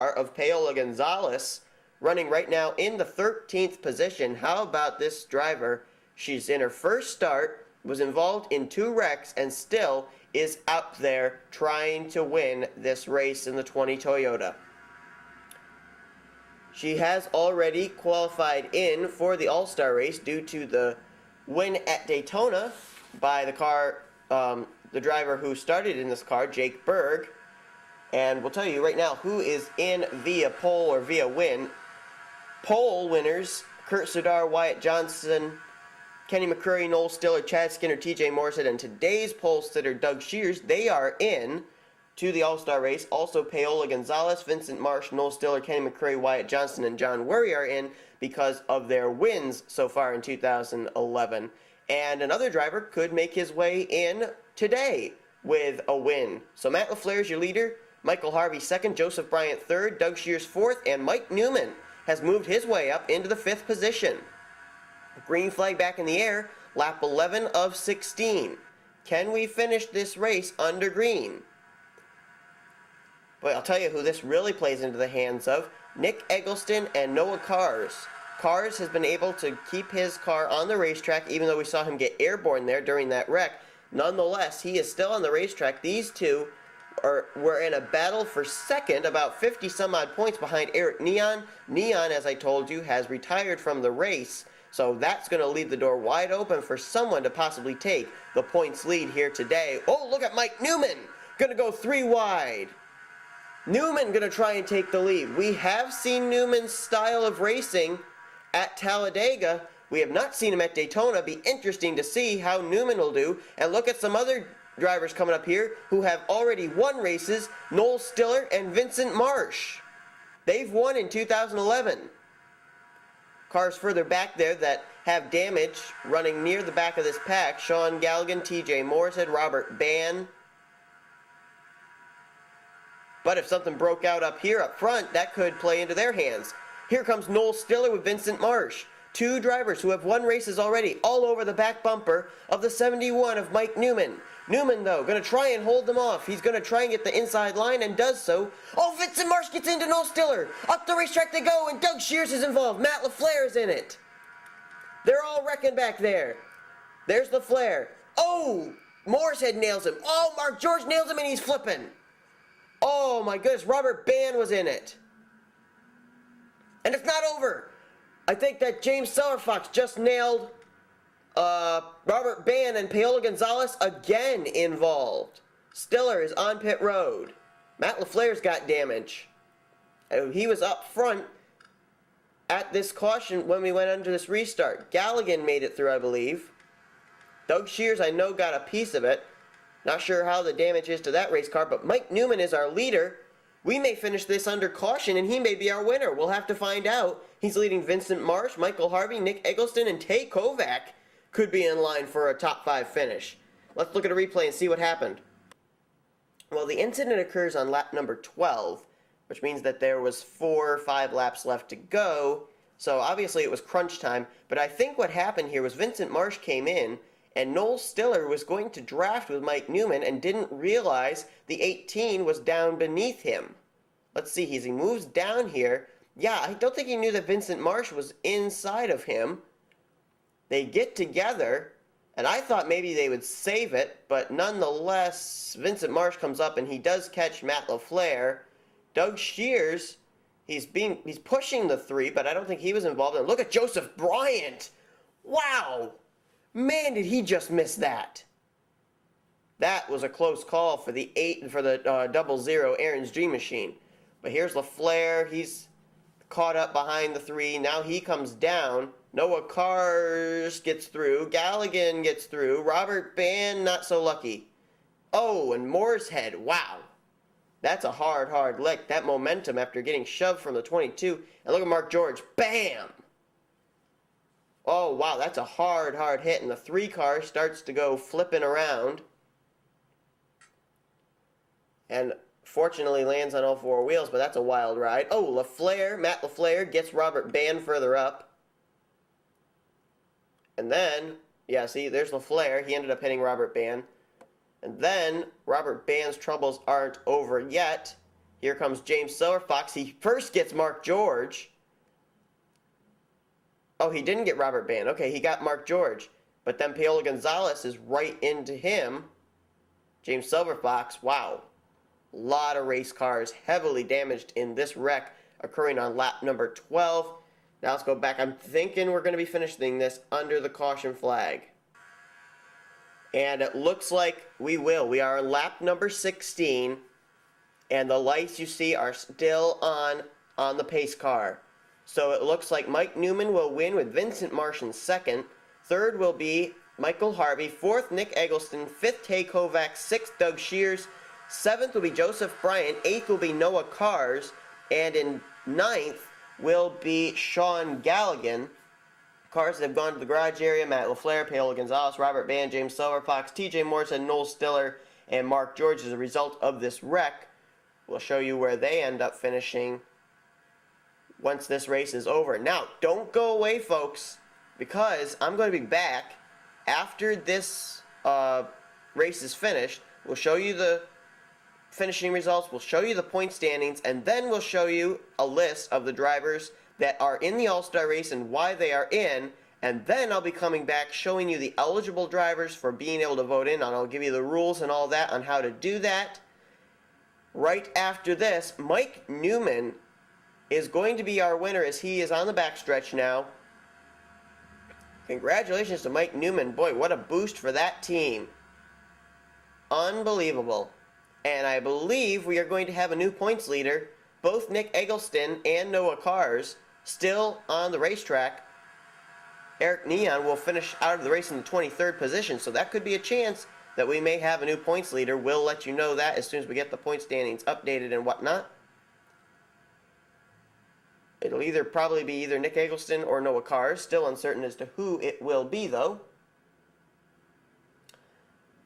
of Paola Gonzalez, running right now in the 13th position. How about this driver? She's in her first start, was involved in 2 wrecks, and still is up there trying to win this race in the 20 Toyota. She has already qualified in for the All-Star race due to the win at Daytona by the driver who started in this car, Jake Berg. And we'll tell you right now who is in via pole or via win. Pole winners: Kurt Sudar, Wyatt Johnson, Kenny McCrury, Noel Stiller, Chad Skinner, TJ Morrison, and today's pole sitter, Doug Shears. They are in to the All-Star race. Also, Paola Gonzalez, Vincent Marsh, Noel Stiller, Kenny McCrury, Wyatt Johnson, and John Worry are in because of their wins so far in 2011. And another driver could make his way in today with a win. So Matt LaFlair is your leader, Michael Harvey second, Joseph Bryant third, Doug Shears fourth, and Mike Newman has moved his way up into the 5th position. Green flag back in the air, lap 11 of 16. Can we finish this race under green? But I'll tell you who this really plays into the hands of: Nick Eggleston and Noah Cars. Cars has been able to keep his car on the racetrack, even though we saw him get airborne there during that wreck. Nonetheless, he is still on the racetrack. These two were in a battle for second, about 50 some odd points behind Eric Neon. Neon, as I told you, has retired from the race, so that's going to leave the door wide open for someone to possibly take the points lead here today. Oh, look at Mike Newman, going to go 3 wide. Newman going to try and take the lead. We have seen Newman's style of racing at Talladega. We have not seen him at Daytona. Be interesting to see how Newman will do. And look at some other drivers coming up here who have already won races: Noel Stiller and Vincent Marsh. They've won in 2011. Cars further back there that have damage running near the back of this pack: Sean Galligan, TJ Morrison, Robert Bann. But if something broke out up here up front, that could play into their hands. Here comes Noel Stiller with Vincent Marsh. 2 drivers who have won races already, all over the back bumper of the 71 of Mike Newman. Newman, though, going to try and hold them off. He's going to try and get the inside line and does so. Oh, Vincent Marsh gets into Noel Stiller. Up the racetrack they go, and Doug Shears is involved. Matt LaFlair is in it. They're all wrecking back there. There's LaFlair. Oh, Morrishead nails him. Oh, Mark George nails him, and he's flipping. Oh, my goodness. Robert Bann was in it. And it's not over. I think that James Silverfox just nailed Robert Bann, and Paola Gonzalez again involved. Stiller is on pit road. Matt LaFlair's got damage. He was up front at this caution when we went under this restart. Galligan made it through, I believe. Doug Shears, I know, got a piece of it. Not sure how the damage is to that race car, but Mike Newman is our leader. We may finish this under caution, and he may be our winner. We'll have to find out. He's leading Vincent Marsh, Michael Harvey, Nick Eggleston, and Tay Kovack could be in line for a top 5 finish. Let's look at a replay and see what happened. Well, the incident occurs on lap number 12, which means that there was 4 or 5 laps left to go. So obviously it was crunch time. But I think what happened here was Vincent Marsh came in, and Noel Stiller was going to draft with Mike Newman and didn't realize the 18 was down beneath him. Let's see, he moves down here. Yeah, I don't think he knew that Vincent Marsh was inside of him. They get together, and I thought maybe they would save it, but nonetheless, Vincent Marsh comes up and he does catch Matt LaFlair. Doug Shears, he's pushing the 3, but I don't think he was involved. And look at Joseph Bryant. Wow. Man, did he just miss that. That was a close call for the 00 Aaron's Dream Machine. But here's LaFlair. He's caught up behind the 3. Now he comes down. Noah Cars gets through. Galligan gets through. Robert Bann, not so lucky. Oh, and Mooreshead. Wow. That's a hard lick. That momentum after getting shoved from the 22. And look at Mark George. Bam! Oh, wow, that's a hard hit. And the 3 car starts to go flipping around. And fortunately lands on all 4 wheels, but that's a wild ride. Oh, LaFlair, Matt LaFlair gets Robert Bann further up. And then, yeah, see, there's LaFlair. He ended up hitting Robert Bann. And then Robert Bann's troubles aren't over yet. Here comes James Silverfox. He first gets Mark George. Oh, he didn't get Robert Band. Okay, he got Mark George. But then Paola Gonzalez is right into him. James Silverfox, wow. A lot of race cars heavily damaged in this wreck occurring on lap number 12. Now let's go back. I'm thinking we're going to be finishing this under the caution flag. And it looks like we will. We are on lap number 16. And the lights you see are still on the pace car. So it looks like Mike Newman will win with Vincent Marsh in second. Third will be Michael Harvey. Fourth, Nick Eggleston. Fifth, Tay Kovack. Sixth, Doug Shears. Seventh will be Joseph Bryan. Eighth will be Noah Cars. And in ninth will be Sean Galligan. Cars that have gone to the garage area: Matt LaFlair, Paola Gonzalez, Robert Band, James Silverfox, TJ Morrison, Noel Stiller, and Mark George as a result of this wreck. We'll show you where they end up finishing once this race is over. Now, don't go away, folks, because I'm going to be back after this race is finished. We'll show you the finishing results, we'll show you the point standings, and then we'll show you a list of the drivers that are in the All-Star race and why they are in, and then I'll be coming back showing you the eligible drivers for being able to vote in, and I'll give you the rules and all that on how to do that. Right after this, Mike Newman is going to be our winner as he is on the backstretch now. Congratulations to Mike Newman. Boy, what a boost for that team. Unbelievable. And I believe we are going to have a new points leader. Both Nick Eggleston and Noah Cars still on the racetrack. Eric Neon will finish out of the race in the 23rd position, so that could be a chance that we may have a new points leader. We'll let you know that as soon as we get the point standings updated and whatnot. It'll probably be either Nick Eggleston or Noah Cars. Still uncertain as to who it will be, though.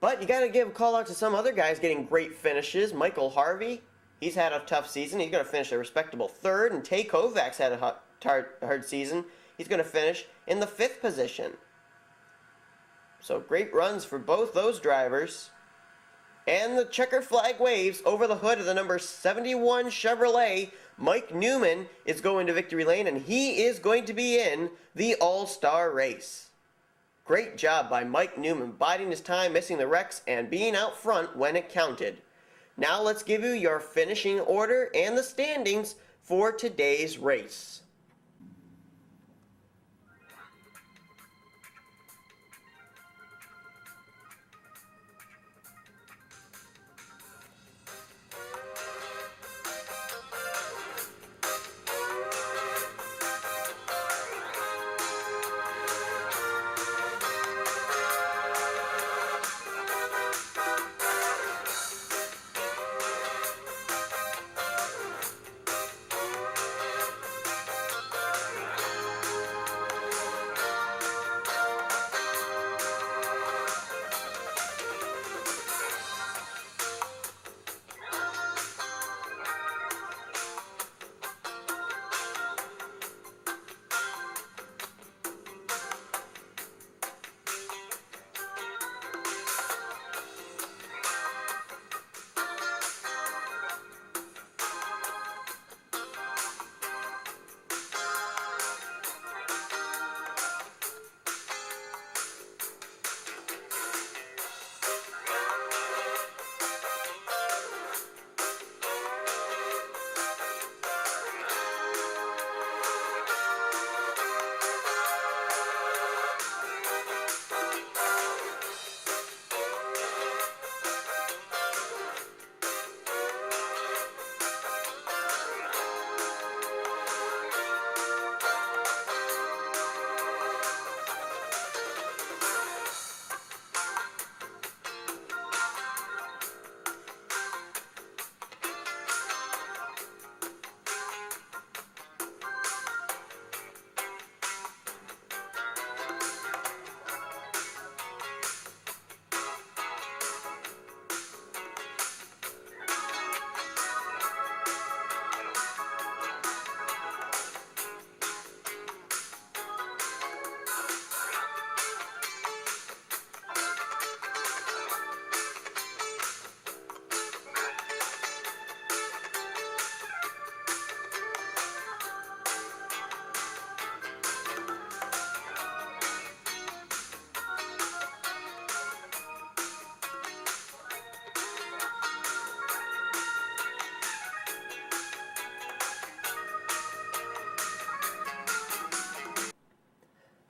But you got to give a call out to some other guys getting great finishes. Michael Harvey, he's had a tough season. He's going to finish a respectable third. And Tay Kovack's had a hard season. He's going to finish in the 5th position. So great runs for both those drivers. And the checker flag waves over the hood of the number 71 Chevrolet. Mike Newman is going to victory lane, and he is going to be in the All-Star race. Great job by Mike Newman, biding his time, missing the wrecks, and being out front when it counted. Now let's give you your finishing order and the standings for today's race.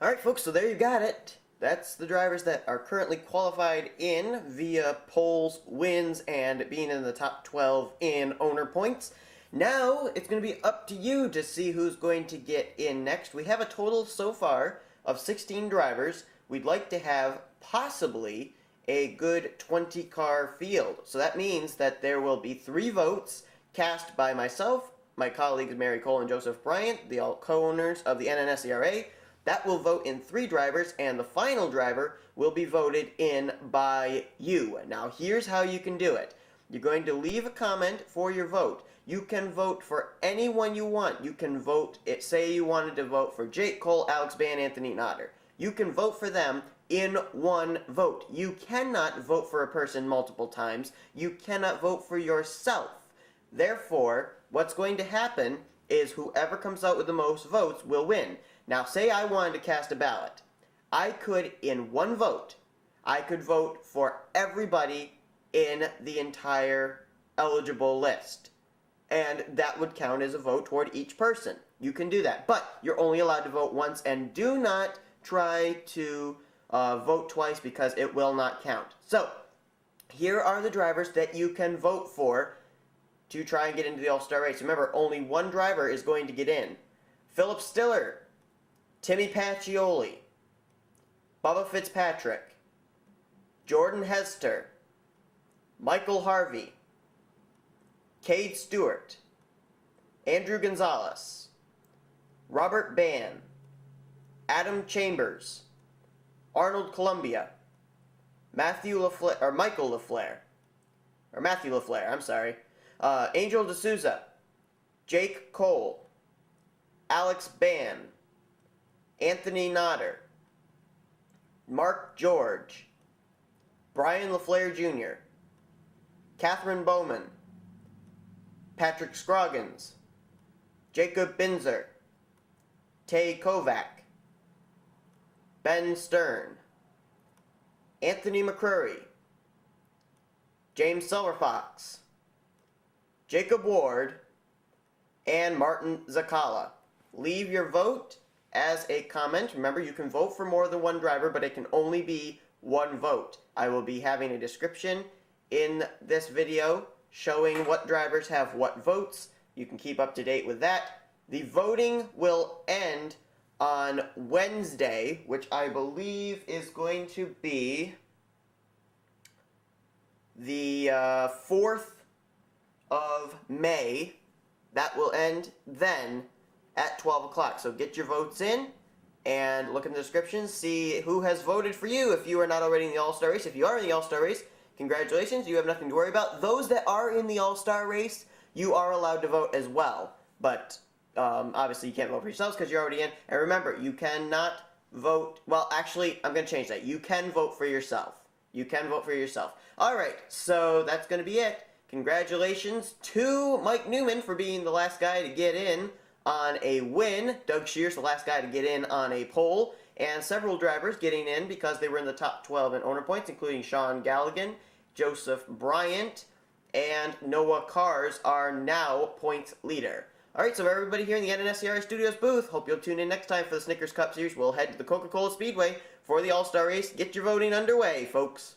Alright folks, so there you got it. That's the drivers that are currently qualified in via poles, wins, and being in the top 12 in owner points. Now, it's going to be up to you to see who's going to get in next. We have a total so far of 16 drivers. We'd like to have possibly a good 20-car field. So that means that there will be 3 votes cast by myself, my colleagues Mary Cole and Joseph Bryant, the co-owners of the NNSCRA. That will vote in 3 drivers, and the final driver will be voted in by you. Now, here's how you can do it. You're going to leave a comment for your vote. You can vote for anyone you want. You can vote, say you wanted to vote for Jake Cole, Alex Ban, Anthony Notar. You can vote for them in one vote. You cannot vote for a person multiple times. You cannot vote for yourself. Therefore, what's going to happen is whoever comes out with the most votes will win. Now, say I wanted to cast a ballot. I could, in one vote, I could vote for everybody in the entire eligible list. And that would count as a vote toward each person. You can do that. But you're only allowed to vote once, and do not try to vote twice because it will not count. So, here are the drivers that you can vote for to try and get into the All-Star race. Remember, only one driver is going to get in. Phillip Stiller, Timmy Pacchioli, Bubba Fitzpatrick, Jordon Hezter, Michael Harvey, Cade Stewart, Andrew Gonzalez, Robert Ban, Adam Chambers, Arnold Columbia, Matthew LaFlair, Angel De Souza, Jake Cole, Alex Ban, Anthony Notar, Mark George, Bryon LaFlair Jr., Kathryn Bowman, Patric Scroggins, Jacob Binzer, Tay Kovack, Ben Stern, Anthony McCrury, James Silverfox, Jacob Ward, and Martin Czekala. Leave your vote as a comment. Remember, you can vote for more than one driver, but it can only be one vote. I will be having a description in this video showing what drivers have what votes. You can keep up to date with that. The voting will end on Wednesday, which I believe is going to be the 4th of May. That will end then at 12 o'clock. So get your votes in and look in the description, see who has voted for you if you are not already in the All-Star race. If you are in the All-Star race, congratulations, you have nothing to worry about. Those that are in the All-Star race, you are allowed to vote as well. But obviously you can't vote for yourselves because you're already in. And remember, you cannot vote, well actually, I'm going to change that. You can vote for yourself. You can vote for yourself. Alright, so that's going to be it. Congratulations to Mike Newman for being the last guy to get in on a win. Doug Shears, the last guy to get in on a pole. And several drivers getting in because they were in the top 12 in owner points, including Sean Galligan, Joseph Bryant, and Noah Cars are now points leader. Alright, so everybody here in the NNSCRA Studios booth, hope you'll tune in next time for the Snickers Cup Series. We'll head to the Coca-Cola Speedway for the All-Star race. Get your voting underway, folks.